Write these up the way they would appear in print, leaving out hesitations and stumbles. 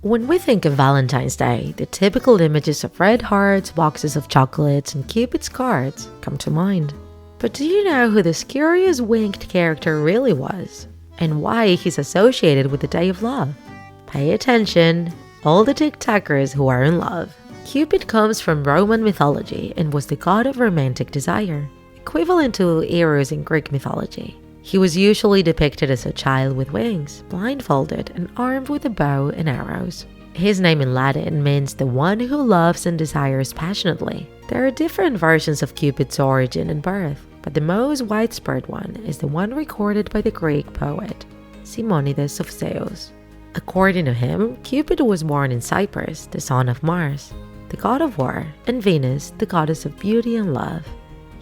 When we think of Valentine's Day, the typical images of red hearts, boxes of chocolates, and Cupid's cards come to mind. But do you know who this curious winged character really was? And why he's associated with the Day of Love? Pay attention, all the Tiktakers who are in love. Cupid comes from Roman mythology and was the god of romantic desire, equivalent to Eros in Greek mythology. He was usually depicted as a child with wings, blindfolded and armed with a bow and arrows. His name in Latin means the one who loves and desires passionately. There are different versions of Cupid's origin and birth, but the most widespread one is the one recorded by the Greek poet Simonides of Zeus. According to him, Cupid was born in Cyprus, the son of Mars, the god of war, and Venus, the goddess of beauty and love.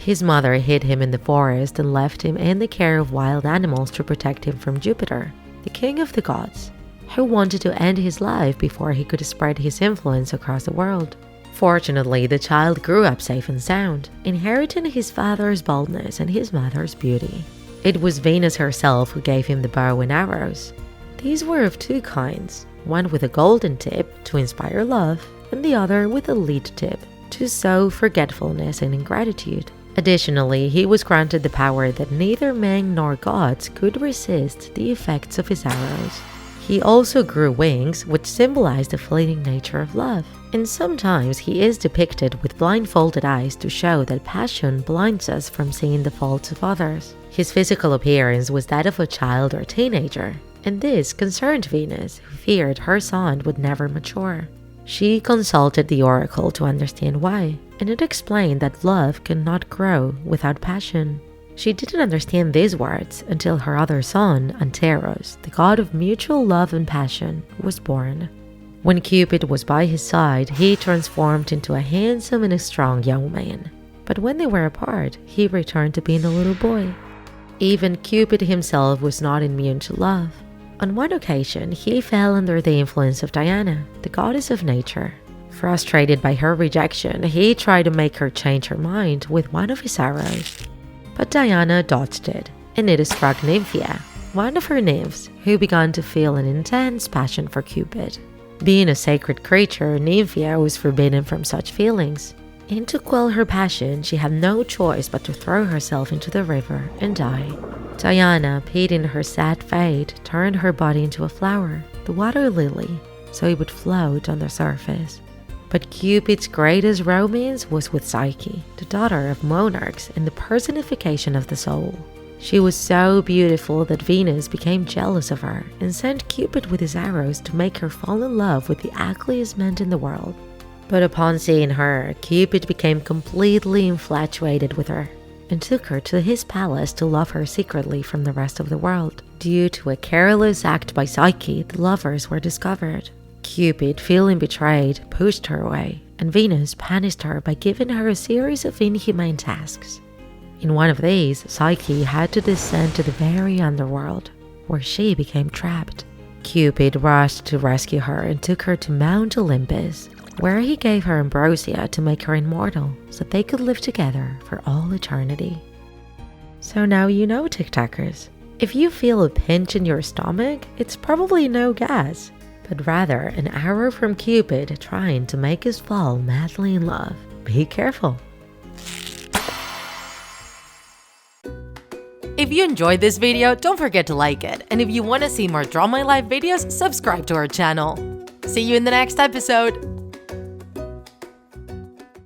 His mother hid him in the forest and left him in the care of wild animals to protect him from Jupiter, the king of the gods, who wanted to end his life before he could spread his influence across the world. Fortunately, the child grew up safe and sound, inheriting his father's boldness and his mother's beauty. It was Venus herself who gave him the bow and arrows. These were of two kinds, one with a golden tip to inspire love, and the other with a lead tip to sow forgetfulness and ingratitude. Additionally, he was granted the power that neither men nor gods could resist the effects of his arrows. He also grew wings, which symbolize the fleeting nature of love, and sometimes he is depicted with blindfolded eyes to show that passion blinds us from seeing the faults of others. His physical appearance was that of a child or teenager, and this concerned Venus, who feared her son would never mature. She consulted the oracle to understand why, and it explained that love cannot grow without passion. She didn't understand these words until her other son, Anteros, the god of mutual love and passion, was born. When Cupid was by his side, he transformed into a handsome and a strong young man. But when they were apart, he returned to being a little boy. Even Cupid himself was not immune to love. On one occasion, he fell under the influence of Diana, the goddess of nature. Frustrated by her rejection, he tried to make her change her mind with one of his arrows. But Diana dodged it, and it struck Nymphia, one of her nymphs, who began to feel an intense passion for Cupid. Being a sacred creature, Nymphia was forbidden from such feelings, and to quell her passion, she had no choice but to throw herself into the river and die. Diana, pitying her sad fate, turned her body into a flower, the water lily, so it would float on the surface. But Cupid's greatest romance was with Psyche, the daughter of monarchs and the personification of the soul. She was so beautiful that Venus became jealous of her and sent Cupid with his arrows to make her fall in love with the ugliest man in the world. But upon seeing her, Cupid became completely infatuated with her and took her to his palace to love her secretly from the rest of the world. Due to a careless act by Psyche, the lovers were discovered. Cupid, feeling betrayed, pushed her away, and Venus punished her by giving her a series of inhumane tasks. In one of these, Psyche had to descend to the very underworld, where she became trapped. Cupid rushed to rescue her and took her to Mount Olympus, where he gave her ambrosia to make her immortal so they could live together for all eternity. So now you know, Tiktakers. If you feel a pinch in your stomach, it's probably no gas, but rather an arrow from Cupid trying to make us fall madly in love. Be careful. If you enjoyed this video, don't forget to like it. And if you want to see more Draw My Life videos, subscribe to our channel. See you in the next episode.